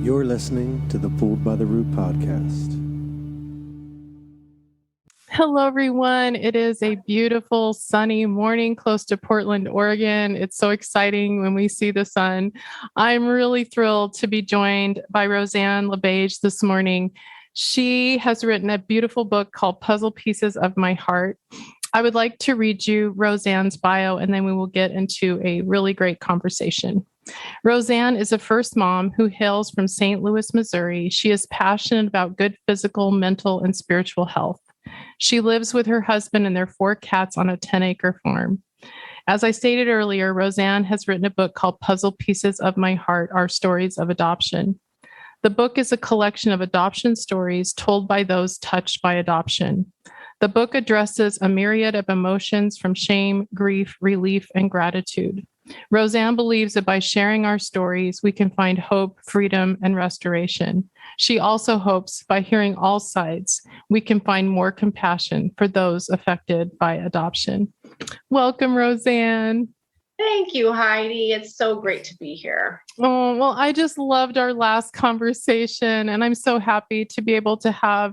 You're listening to the Fooled by the Root podcast. Hello, everyone. It is a beautiful sunny morning close to Portland, Oregon. It's so exciting when we see the sun. I'm really thrilled to be joined by Rosanne LeBaige this morning. She has written a beautiful book called Puzzle Pieces of My Heart. I would like to read you Rosanne's bio, and then we will get into a really great conversation. Rosanne is a first mom who hails from St. Louis, Missouri. She is passionate about good physical, mental, and spiritual health. She lives with her husband and their 4 cats on a 10-acre farm. As I stated earlier, Rosanne has written a book called Puzzle Pieces of My Heart, Our Stories of Adoption. The book is a collection of adoption stories told by those touched by adoption. The book addresses a myriad of emotions from shame, grief, relief, and gratitude. Rosanne believes that by sharing our stories, we can find hope, freedom, and restoration. She also hopes by hearing all sides, we can find more compassion for those affected by adoption. Welcome, Rosanne. Thank you, Heidi. It's so great to be here. Oh, well, I just loved our last conversation, and I'm so happy to be able to have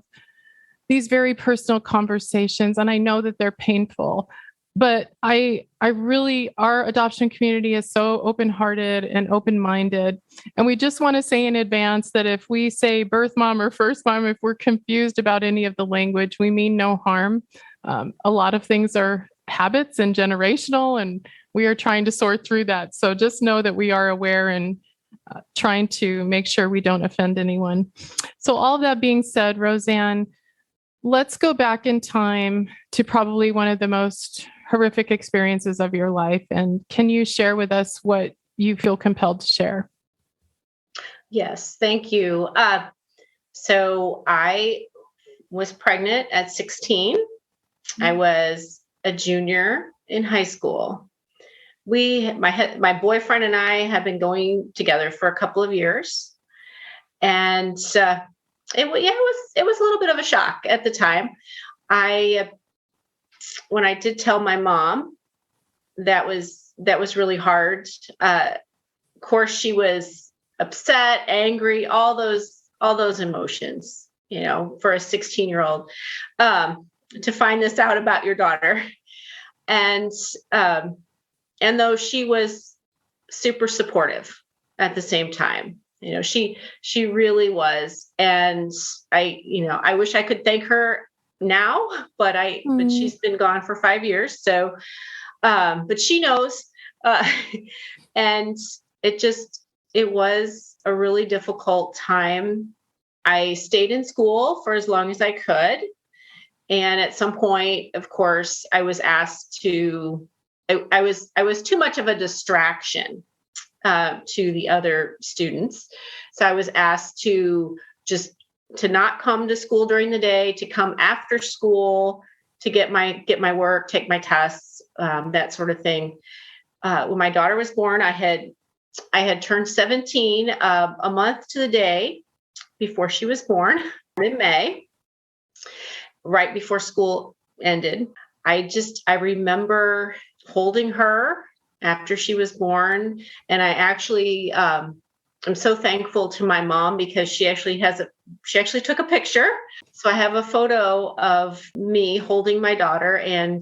these very personal conversations, and I know that they're painful. But I really, our adoption community is so open-hearted and open-minded. And we just want to say in advance that if we say birth mom or first mom, if we're confused about any of the language, we mean no harm. A lot of things are habits and generational, and we are trying to sort through that. So just know that we are aware and trying to make sure we don't offend anyone. So all of that being said, Rosanne, let's go back in time to probably one of the most horrific experiences of your life. And can you share with us what you feel compelled to share? Yes, thank you. So I was pregnant at 16. I was a junior in high school. My boyfriend and I had been going together for a couple of years. And it was a little bit of a shock at the time. When I did tell my mom, that was really hard. Of course, she was upset, angry, all those emotions, for a 16-year-old, to find this out about your daughter. And though she was super supportive at the same time, she really was. And I wish I could thank her now, but she's been gone for 5 years. So, but she knows, and it was a really difficult time. I stayed in school for as long as I could. And at some point, of course, I was asked to, I was too much of a distraction to the other students. So I was asked to not come to school during the day, to come after school, to get my work, take my tests, that sort of thing. When my daughter was born, I had turned 17 a month to the day before she was born in May, right before school ended. I remember holding her after she was born. And I actually, I'm so thankful to my mom because she actually took a picture. So I have a photo of me holding my daughter, and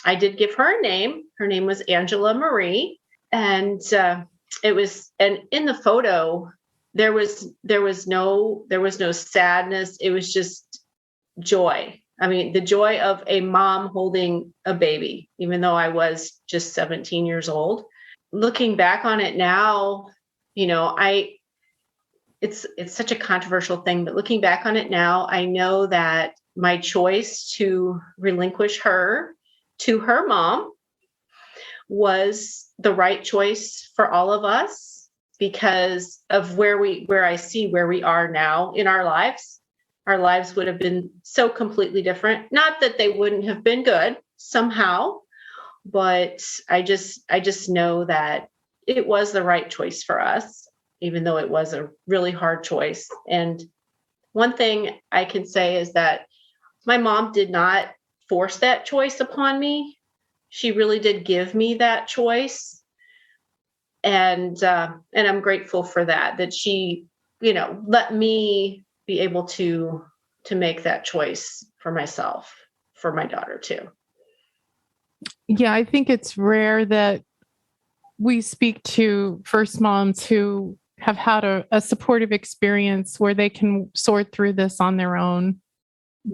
I did give her a name. Her name was Angela Marie. And and in the photo, there was no sadness. It was just joy. I mean, the joy of a mom holding a baby, even though I was just 17 years old. Looking back on it now, it's such a controversial thing, but looking back on it now, I know that my choice to relinquish her to her mom was the right choice for all of us because of where I see where we are now in our lives. Our lives would have been so completely different. Not that they wouldn't have been good somehow, but I just know that it was the right choice for us, even though it was a really hard choice. And one thing I can say is that my mom did not force that choice upon me. She really did give me that choice. And I'm grateful for that she, let me be able to make that choice for myself, for my daughter too. Yeah, I think it's rare that we speak to first moms who have had a supportive experience where they can sort through this on their own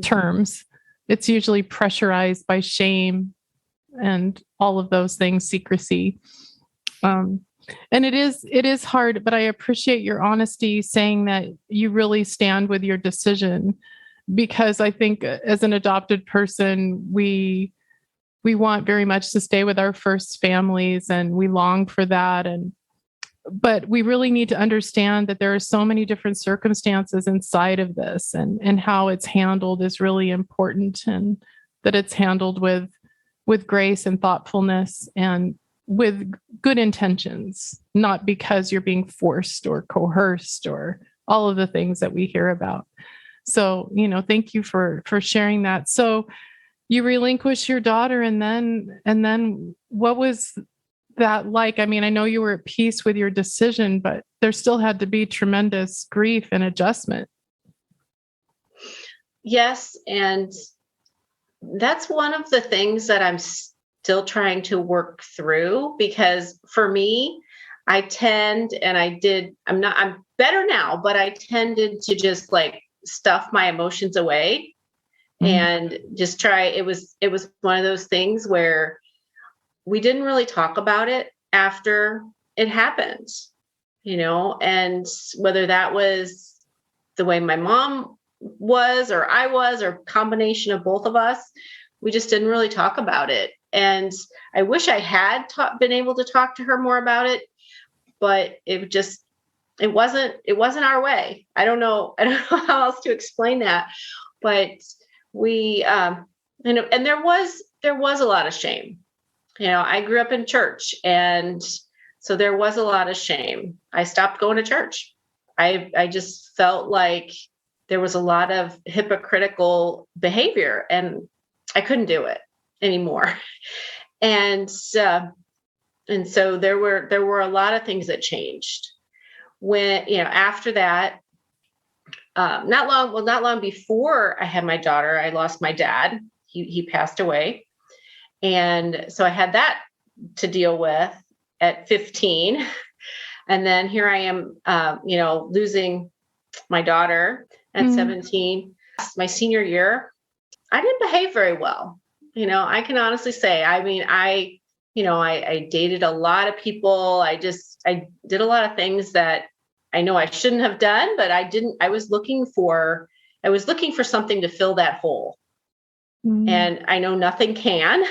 terms. It's usually pressurized by shame and all of those things, secrecy. And it is hard, but I appreciate your honesty saying that you really stand with your decision, because I think as an adopted person, we want very much to stay with our first families, and we long for that. But we really need to understand that there are so many different circumstances inside of this, and how it's handled is really important, and that it's handled with grace and thoughtfulness and with good intentions, not because you're being forced or coerced or all of the things that we hear about. So, thank you for sharing that. So you relinquish your daughter, and then what was that like? I mean, I know you were at peace with your decision, but there still had to be tremendous grief and adjustment. Yes. And that's one of the things that I'm still trying to work through, because for me, I'm better now, but I tended to just like stuff my emotions away and just try. It was one of those things where we didn't really talk about it after it happened, and whether that was the way my mom was, or I was, or combination of both of us, we just didn't really talk about it. And I wish I had been able to talk to her more about it, but it wasn't our way. I don't know how else to explain that, but we, and there was a lot of shame. I grew up in church, and so there was a lot of shame. I stopped going to church. I just felt like there was a lot of hypocritical behavior, and I couldn't do it anymore. And so there were a lot of things that changed when, after that, not long before I had my daughter, I lost my dad. He passed away. And so I had that to deal with at 15. And then here I am, losing my daughter at 17. My senior year, I didn't behave very well. I can honestly say, I mean, I dated a lot of people. I did a lot of things that I know I shouldn't have done, but I didn't. I was looking for something to fill that hole. And I know nothing can,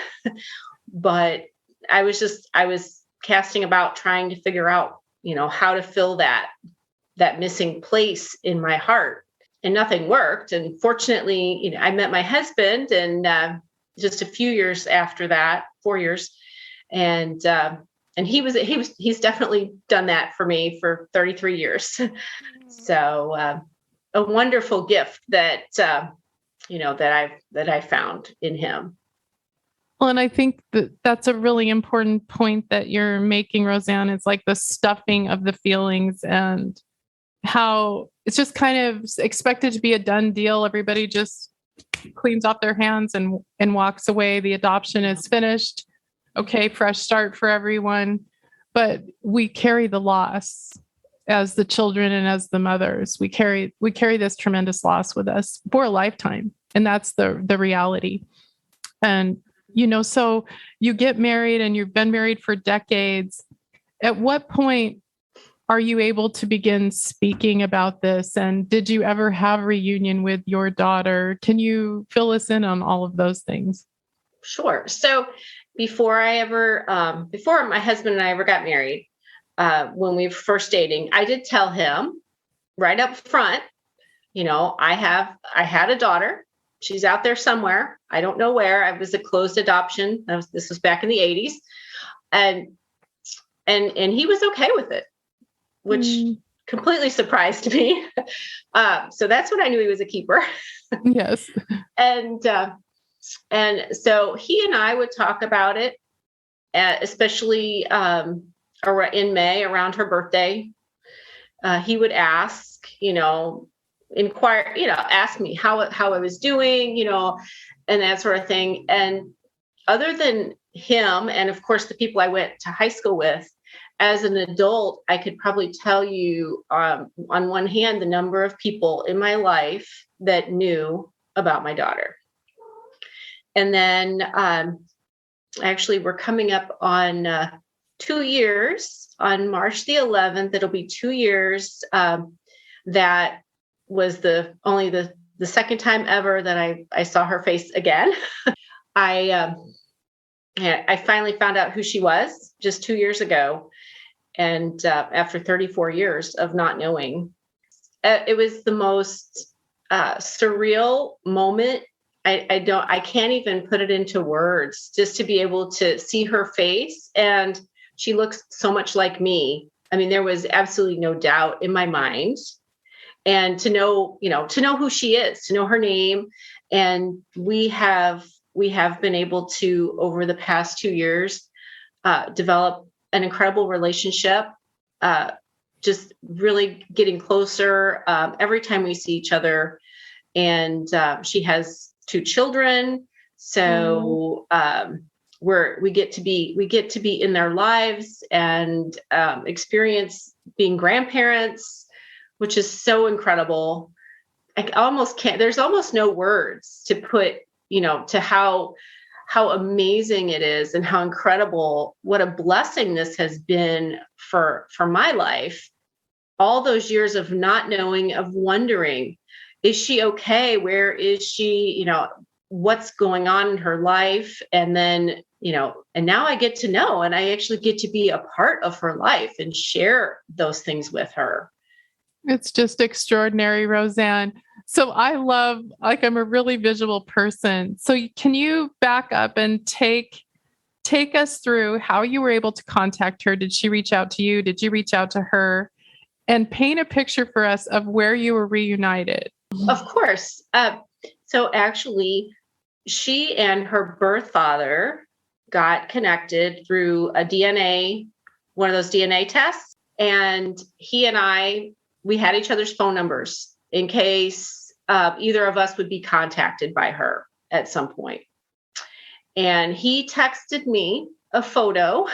but I was casting about trying to figure out, how to fill that missing place in my heart, and nothing worked. And fortunately, I met my husband, and just a few years after that, 4 years. And he's definitely done that for me for 33 years. So, a wonderful gift that I found in him. Well, and I think that's a really important point that you're making, Rosanne. It's like the stuffing of the feelings, and how it's just kind of expected to be a done deal. Everybody just cleans off their hands and walks away. The adoption is finished. Okay, fresh start for everyone. But we carry the loss as the children and as the mothers. We carry this tremendous loss with us for a lifetime. And that's the reality. And, so you get married, and you've been married for decades. At what point are you able to begin speaking about this? And did you ever have a reunion with your daughter? Can you fill us in on all of those things? Sure. So before my husband and I ever got married, when we were first dating, I did tell him right up front, I had a daughter. She's out there somewhere. I don't know where. I was a closed adoption. This was back in the 80s. And and he was okay with it, which completely surprised me. So that's when I knew he was a keeper. Yes. And so he and I would talk about it, especially in May around her birthday. He would ask, inquire, ask me how I was doing, and that sort of thing. And other than him, and of course the people I went to high school with, as an adult, I could probably tell you on one hand the number of people in my life that knew about my daughter. And then actually we're coming up on 2 years on March the 11th. It'll be 2 years. That was only the second time ever that I saw her face again. I finally found out who she was just 2 years ago. And after 34 years of not knowing, it was the most surreal moment. I can't even put it into words, just to be able to see her face. And she looks so much like me. I mean, there was absolutely no doubt in my mind. And to know who she is, to know her name. And we have been able to, over the past 2 years, develop an incredible relationship, just really getting closer every time we see each other. And she has 2 children. So we get to be in their lives and experience being grandparents, which is so incredible. I almost can't, there's almost no words to put, to how amazing it is and how incredible, what a blessing this has been for my life. All those years of not knowing, of wondering, is she okay? Where is she? What's going on in her life? And then, and now I get to know, and I actually get to be a part of her life and share those things with her. It's just extraordinary, Rosanne. So I'm a really visual person. So can you back up and take us through how you were able to contact her? Did she reach out to you? Did you reach out to her? And paint a picture for us of where you were reunited. Of course. So actually, she and her birth father got connected through one of those DNA tests. And he and I, we had each other's phone numbers in case either of us would be contacted by her at some point. And he texted me a photo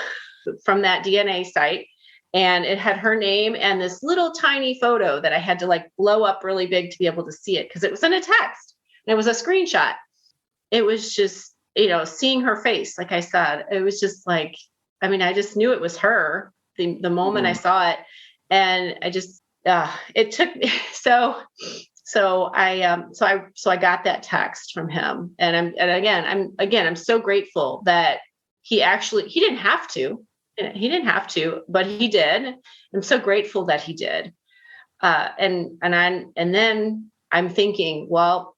from that DNA site, and it had her name and this little tiny photo that I had to blow up really big to be able to see it, because it was in a text and it was a screenshot. It was just, seeing her face, like I said, it was just I just knew it was her the moment I saw it. And I just, it took me, so I got that text from him. And I'm so grateful that he didn't have to, but he did. I'm so grateful that he did. And then I'm thinking, well,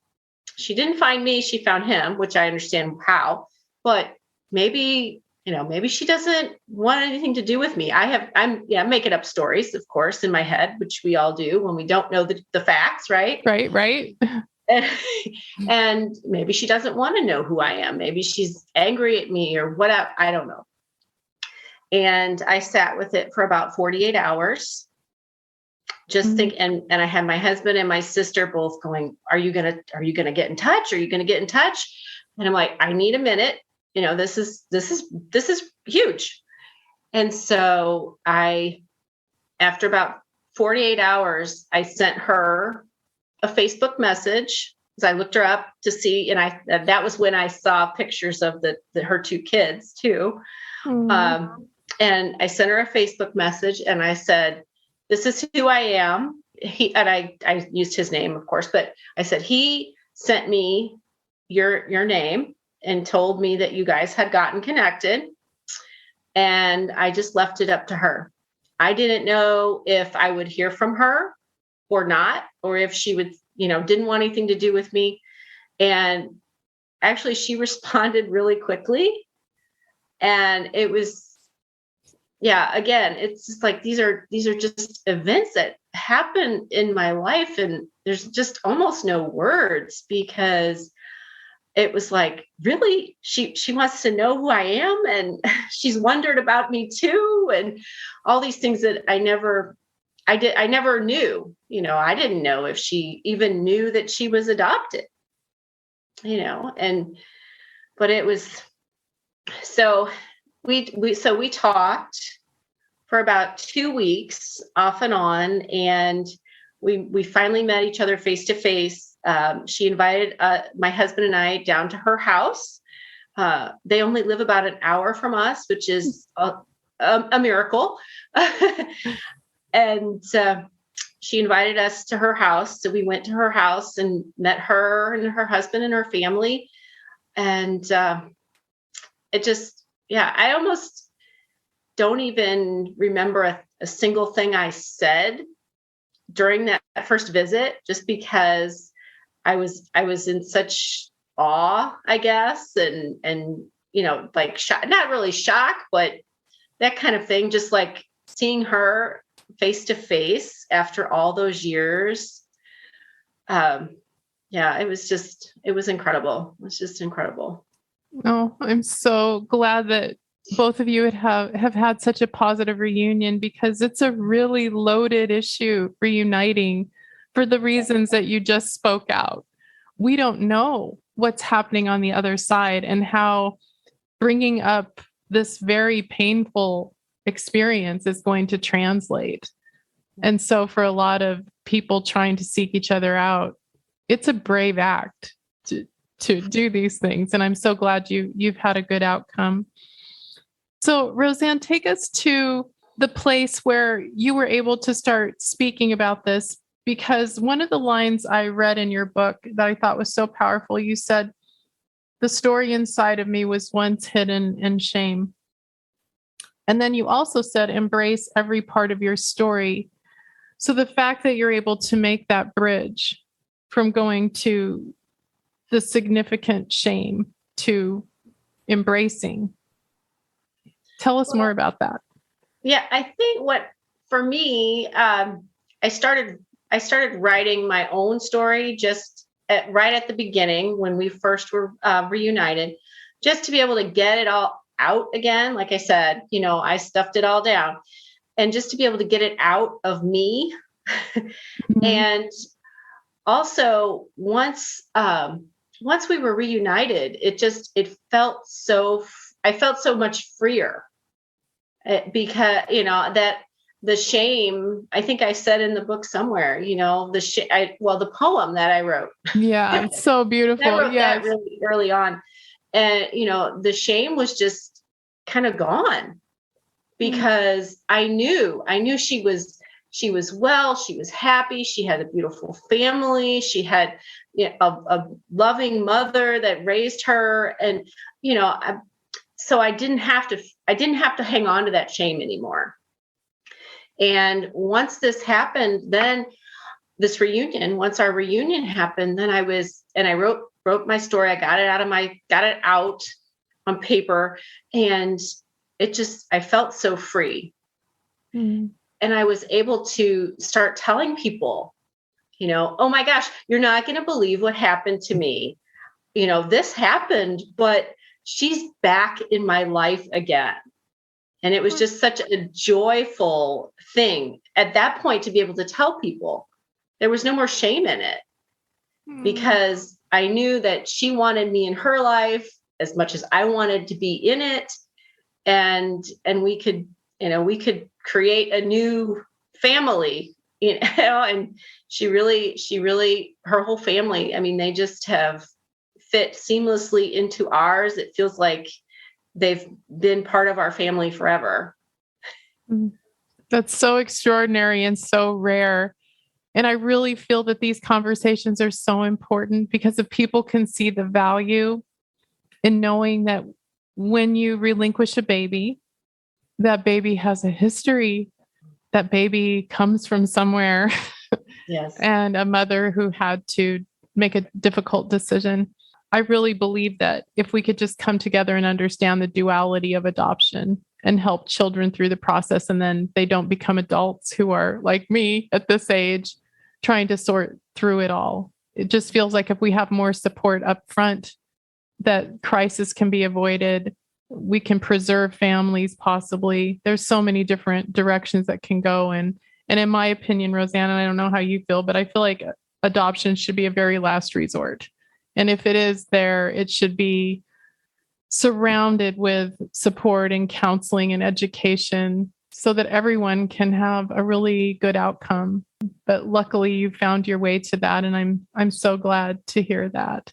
she didn't find me, she found him, which I understand how, but maybe she doesn't want anything to do with me. I'm making up stories, of course, in my head, which we all do when we don't know the facts, right? Right. And maybe she doesn't want to know who I am. Maybe she's angry at me or whatever. I don't know. And I sat with it for about 48 hours. Just think, and I had my husband and my sister both going, are you gonna get in touch? Are you gonna get in touch? And I'm like, I need a minute. This is huge. And so after about 48 hours, I sent her a Facebook message, because I looked her up to see, and that was when I saw pictures of her 2 kids too. And I sent her a Facebook message and I said, this is who I am. I used his name, of course, but I said, he sent me your name and told me that you guys had gotten connected. And I just left it up to her. I didn't know if I would hear from her or not, or if she would, didn't want anything to do with me. And actually she responded really quickly. And it was yeah, again, it's just like these are just events that happen in my life, and there's just almost no words, because it was like, really, she wants to know who I am, and she's wondered about me too, and all these things that I never knew. I didn't know if she even knew that she was adopted. But it was, so we talked for about 2 weeks off and on, and we finally met each other face to face. She invited my husband and I down to her house. They only live about an hour from us, which is a miracle. And she invited us to her house. So we went to her house and met her and her husband and her family. And it just, I almost don't even remember a single thing I said during that first visit, just because I was in such awe, I guess. And like not really shock, but that kind of thing, just like seeing her face to face after all those years. It was incredible. It was just incredible. Oh, I'm so glad that both of you have had such a positive reunion, because it's a really loaded issue, reuniting, for the reasons that you just spoke out. We don't know what's happening on the other side, and how bringing up this very painful experience is going to translate. And so for a lot of people trying to seek each other out, it's a brave act to do these things. And I'm so glad you've had a good outcome. So Rosanne, take us to the place where you were able to start speaking about this, because one of the lines I read in your book that I thought was so powerful, you said, "The story inside of me was once hidden in shame." And then you also said, "Embrace every part of your story." So the fact that you're able to make that bridge from going to the significant shame to embracing, tell us more about that. Yeah, I think for me, I started writing my own story just right at the beginning when we first were reunited, just to be able to get it all out again. Like I said, I stuffed it all down, and just to be able to get it out of me. Mm-hmm. And also once we were reunited, I felt so much freer, because, that the shame, I think I said in the book somewhere, the poem that I wrote. Yeah. It's so beautiful. I wrote that really early on. And, the shame was just kind of gone, because I knew she was well, she was happy. She had a beautiful family. She had a loving mother that raised her. And, so I didn't have to hang on to that shame anymore. And once this happened, then once our reunion happened, then I wrote my story. I got it out on paper, and I felt so free. Mm-hmm. And I was able to start telling people, oh my gosh, you're not going to believe what happened to me. This happened, but she's back in my life again. And it was just such a joyful thing at that point to be able to tell people. There was no more shame in it, because I knew that she wanted me in her life as much as I wanted to be in it. And we could create a new family, and she really, her whole family, I mean, they just have fit seamlessly into ours. It feels like they've been part of our family forever. That's so extraordinary and so rare. And I really feel that these conversations are so important, because if people can see the value in knowing that when you relinquish a baby, that baby has a history, that baby comes from somewhere. Yes. And a mother who had to make a difficult decision. I really believe that if we could just come together and understand the duality of adoption and help children through the process. And then they don't become adults who are like me at this age, trying to sort through it all. It just feels like if we have more support up front, that crisis can be avoided. We can preserve families, possibly. There's so many different directions that can go. And in my opinion, Rosanne, and I don't know how you feel, but I feel like adoption should be a very last resort. And if it is there, it should be surrounded with support and counseling and education so that everyone can have a really good outcome. But luckily you found your way to that. And I'm so glad to hear that.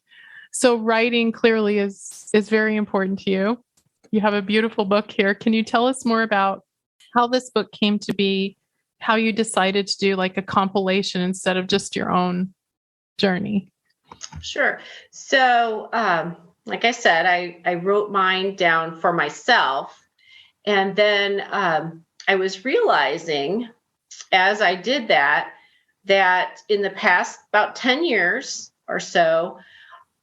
So writing clearly is very important to you. You have a beautiful book here. Can you tell us more about how this book came to be, how you decided to do like a compilation instead of just your own journey? Sure. So, like I said, I wrote mine down for myself. And then I was realizing as I did that in the past about 10 years or so,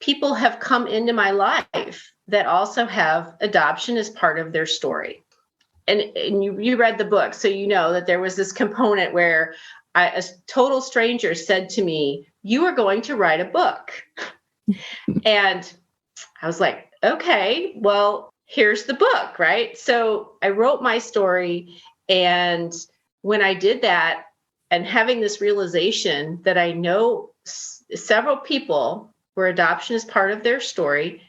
people have come into my life that also have adoption as part of their story. And you read the book, so you know that there was this component where a total stranger said to me, "You are going to write a book." And I was like, okay, well, here's the book, right? So I wrote my story. And when I did that, and having this realization that I know several people where adoption is part of their story,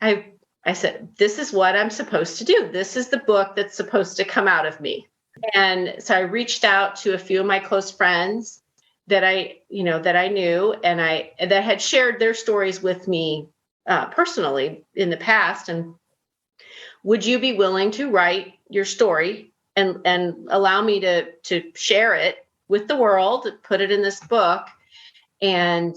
I said, this is what I'm supposed to do. This is the book that's supposed to come out of me. And so I reached out to a few of my close friends that I knew, and that had shared their stories with me personally in the past. And would you be willing to write your story and allow me to share it with the world, put it in this book? And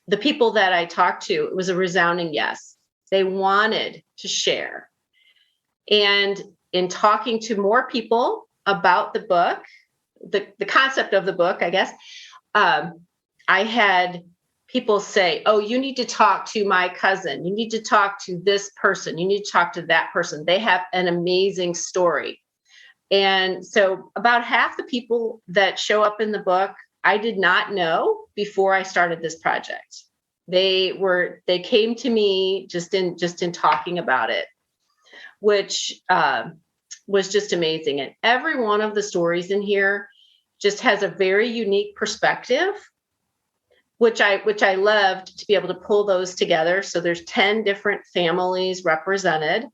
the people that I talked to, it was a resounding yes. They wanted to share. And in talking to more people about the book, the concept of the book, I guess, I had people say, "Oh, you need to talk to my cousin. You need to talk to this person. You need to talk to that person. They have an amazing story." And so about half the people that show up in the book, I did not know before I started this project. They came to me just in talking about it, which was just amazing. And every one of the stories in here just has a very unique perspective, which I loved to be able to pull those together. So there's 10 different families represented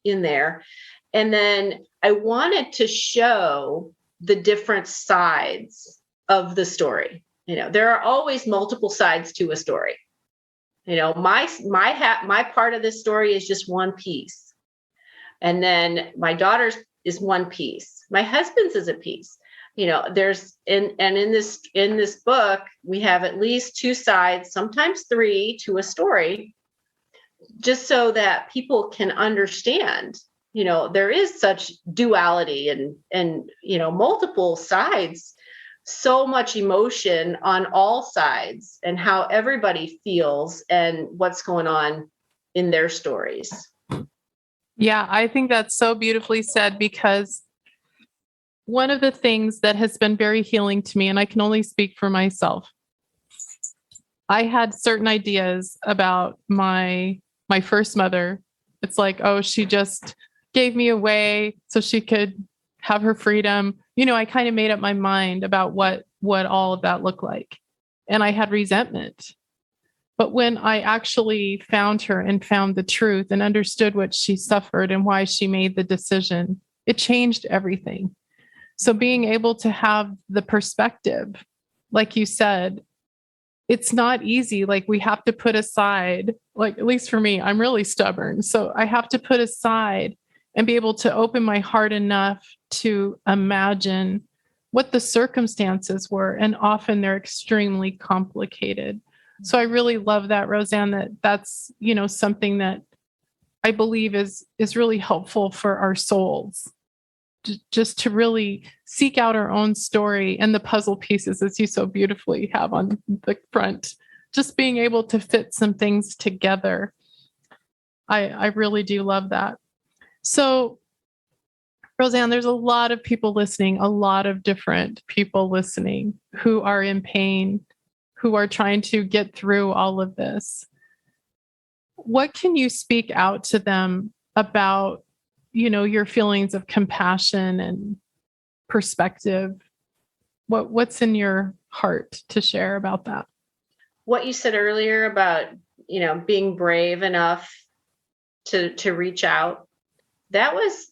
in there. And then I wanted to show the different sides of the story. There are always multiple sides to a story. My part of this story is just one piece. And then my daughter's is one piece. My husband's is a piece. There's in this book, we have at least two sides, sometimes three, to a story, just so that people can understand, there is such duality and multiple sides, so much emotion on all sides, and how everybody feels and what's going on in their stories. Yeah, I think that's so beautifully said, because one of the things that has been very healing to me, and I can only speak for myself, I had certain ideas about my first mother. It's like, oh, she just gave me away so she could have her freedom. I kind of made up my mind about what all of that looked like. And I had resentment. But when I actually found her and found the truth and understood what she suffered and why she made the decision, it changed everything. So being able to have the perspective, like you said, it's not easy. Like, we have to put aside, like, at least for me, I'm really stubborn. So I have to put aside and be able to open my heart enough to imagine what the circumstances were. And often they're extremely complicated. So I really love that, Rosanne, that's, something that I believe is really helpful for our souls, just to really seek out our own story and the puzzle pieces, as you so beautifully have on the front, just being able to fit some things together. I really do love that. So Rosanne, there's a lot of people listening, a lot of different people listening who are in pain, who are trying to get through all of this. What can you speak out to them about, your feelings of compassion and perspective? What's in your heart to share about that? What you said earlier about, being brave enough to reach out, that was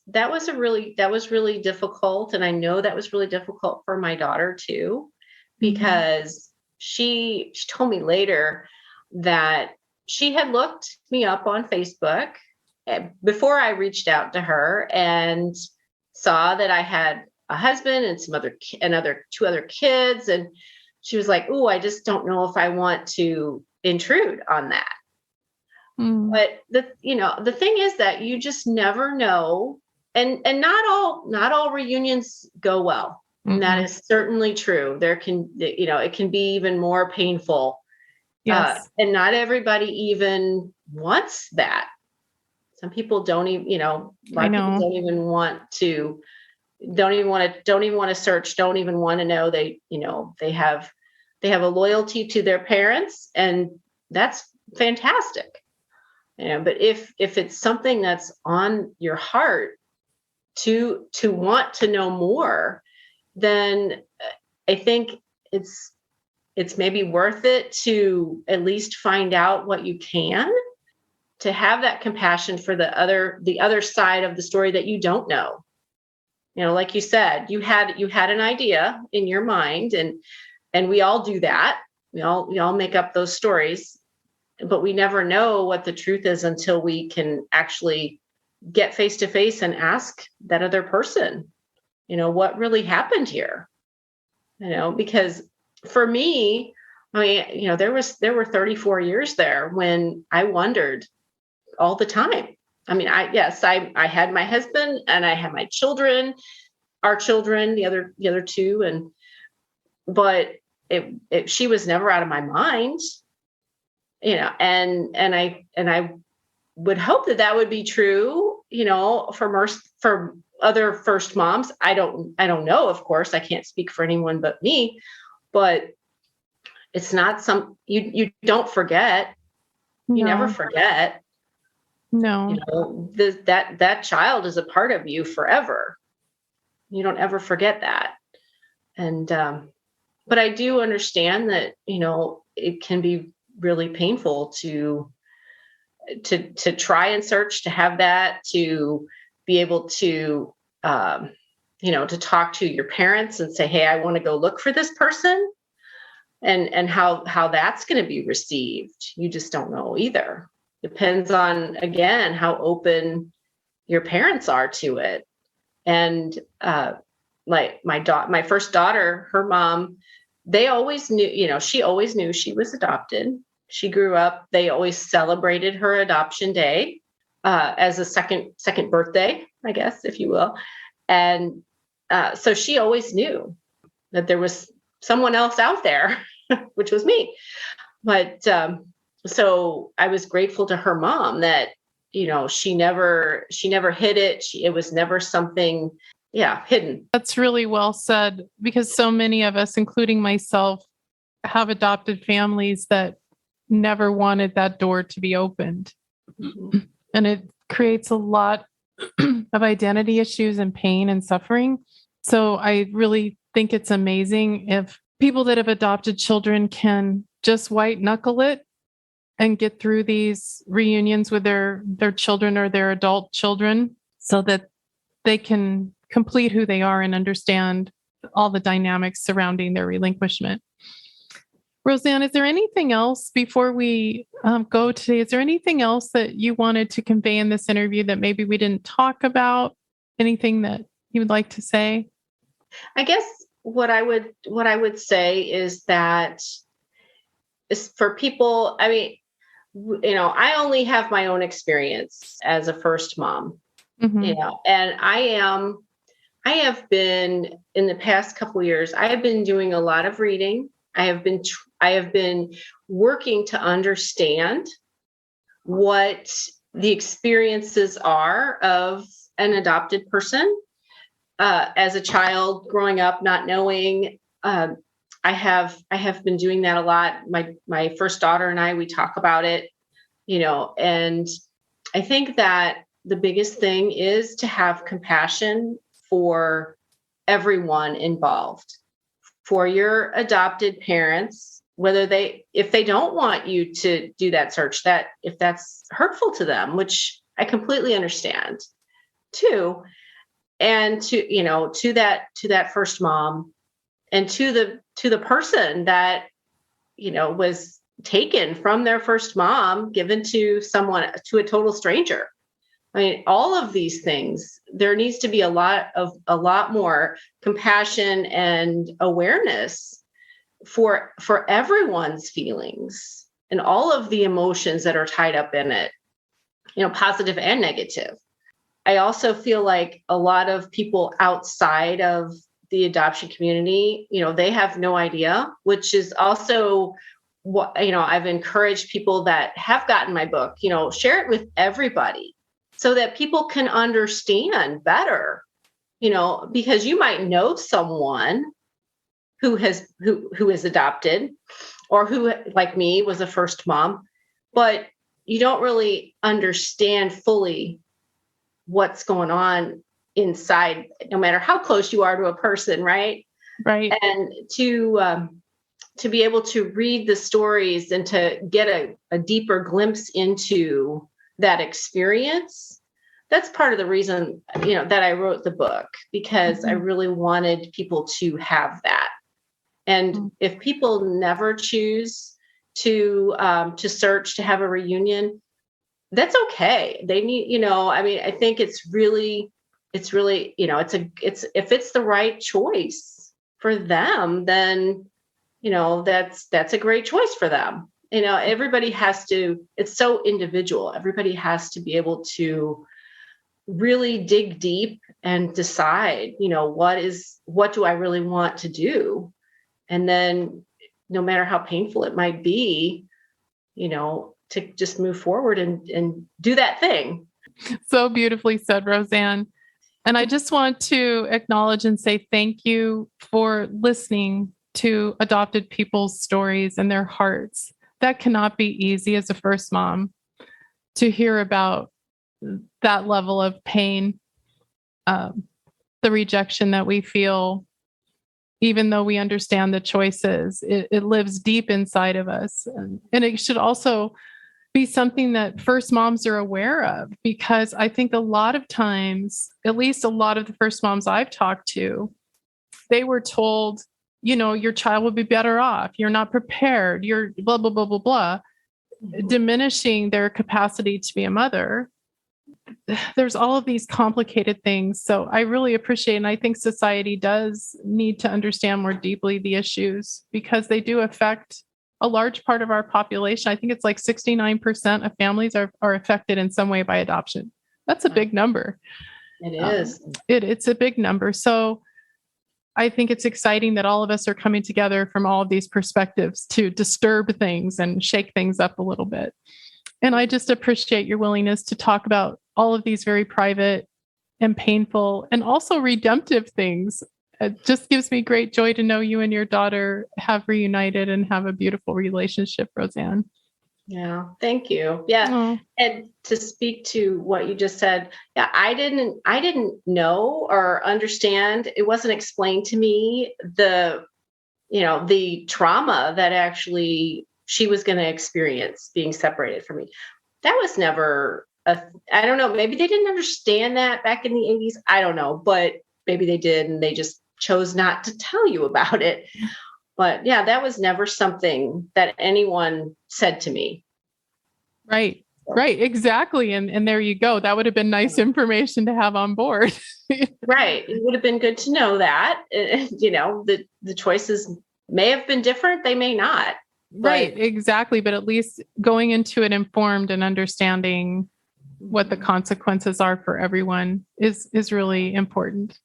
really difficult. And I know that was really difficult for my daughter too, because she told me later that she had looked me up on Facebook before I reached out to her and saw that I had a husband and two other kids. And she was like, "Ooh, I just don't know if I want to intrude on that." But the thing is that you just never know. And not all reunions go well. And that is certainly true. There can, it can be even more painful. Yes. And not everybody even wants that. Some people don't even, a lot of people don't even want to search, don't even want to know they have a loyalty to their parents, and that's fantastic. But if it's something that's on your heart to want to know more, then I think it's maybe worth it to at least find out what you can, to have that compassion for the other side of the story that you don't know. Like you said, you had an idea in your mind, and we all do that. We all make up those stories, but we never know what the truth is until we can actually get face to face and ask that other person, what really happened here. Because for me, I mean, there were 34 years there when I wondered all the time. I mean, I had my husband and I had my children, our children, the other two, but she was never out of my mind, and I would hope that would be true, for other first moms. I don't know, of course, I can't speak for anyone but me, but it's not you don't forget. You never forget. No. That child is a part of you forever. You don't ever forget that. And, but I do understand that, it can be really painful to try and search, to have that, to be able to, to talk to your parents and say, "Hey, I want to go look for this person," and how that's going to be received. You just don't know either. Depends on, again, how open your parents are to it. And like my first daughter, her mom, they always knew, she always knew she was adopted. She grew up, they always celebrated her adoption day as a second birthday, I guess, if you will. And so she always knew that there was someone else out there, which was me. But so I was grateful to her mom that, she never hid it. It was never something, hidden. That's really well said, because so many of us, including myself, have adopted families that never wanted that door to be opened. And it creates a lot of identity issues and pain and suffering. So I really think it's amazing if people that have adopted children can just white knuckle it and get through these reunions with their children or their adult children, so that they can complete who they are and understand all the dynamics surrounding their relinquishment. Rosanne, is there anything else before we go today? Is there anything else that you wanted to convey in this interview that maybe we didn't talk about? Anything that you would like to say? I guess what I would say is that for people, I mean, I only have my own experience as a first mom, and I have been, in the past couple of years, I have been doing a lot of reading. I have been working to understand what the experiences are of an adopted person. as a child growing up, not knowing. I have been doing that a lot. My first daughter and I, we talk about it, and I think that the biggest thing is to have compassion for everyone involved, for your adopted parents, if they don't want you to do that search, that if that's hurtful to them, which I completely understand too. And to that first mom, and to the person that, was taken from their first mom, given to a total stranger. I mean, all of these things, there needs to be a lot more compassion and awareness for everyone's feelings and all of the emotions that are tied up in it, positive and negative. I also feel like a lot of people outside of the adoption community, they have no idea, which is also what, I've encouraged people that have gotten my book, share it with everybody so that people can understand better, because you might know someone who is adopted, or who, like me, was a first mom, but you don't really understand fully what's going on inside, no matter how close you are to a person, right? Right. And to be able to read the stories and to get a deeper glimpse into that experience, that's part of the reason, that I wrote the book, because I really wanted people to have that. And if people never choose to search, to have a reunion, that's okay. They need, I think it's really, if it's the right choice for them, then, that's a great choice for them. Everybody has to, it's so individual. Everybody has to be able to really dig deep and decide, what do I really want to do? And then no matter how painful it might be, to just move forward and do that thing. So beautifully said, Rosanne. And I just want to acknowledge and say thank you for listening to adopted people's stories and their hearts. That cannot be easy as a first mom, to hear about that level of pain, the rejection that we feel, even though we understand the choices. It lives deep inside of us. And it should also be something that first moms are aware of, because I think a lot of times, at least a lot of the first moms I've talked to, they were told, your child will be better off. You're not prepared. You're blah, blah, blah, blah, blah, diminishing their capacity to be a mother. There's all of these complicated things. So I really appreciate, and I think society does need to understand more deeply the issues, because they do affect a large part of our population. I think it's like 69% of families are affected in some way by adoption. That's a big number. It is. It's a big number. So I think it's exciting that all of us are coming together from all of these perspectives to disturb things and shake things up a little bit. And I just appreciate your willingness to talk about all of these very private and painful and also redemptive things. It just gives me great joy to know you and your daughter have reunited and have a beautiful relationship, Rosanne. Yeah, thank you. Yeah. Oh. And to speak to what you just said, yeah, I didn't know or understand. It wasn't explained to me the trauma that actually she was going to experience being separated from me. That was never I don't know, maybe they didn't understand that back in the 80s. I don't know, but maybe they did, and they just chose not to tell you about it. But yeah, that was never something that anyone said to me. Right. Right. Exactly. And there you go. That would have been nice information to have on board. Right. It would have been good to know that, the choices may have been different. They may not. Right. Exactly. But at least going into it informed and understanding what the consequences are for everyone is really important.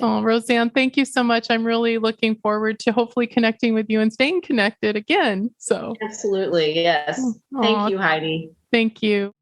Oh, Rosanne, thank you so much. I'm really looking forward to hopefully connecting with you and staying connected again. So absolutely. Yes. Thank you, Heidi. Thank you.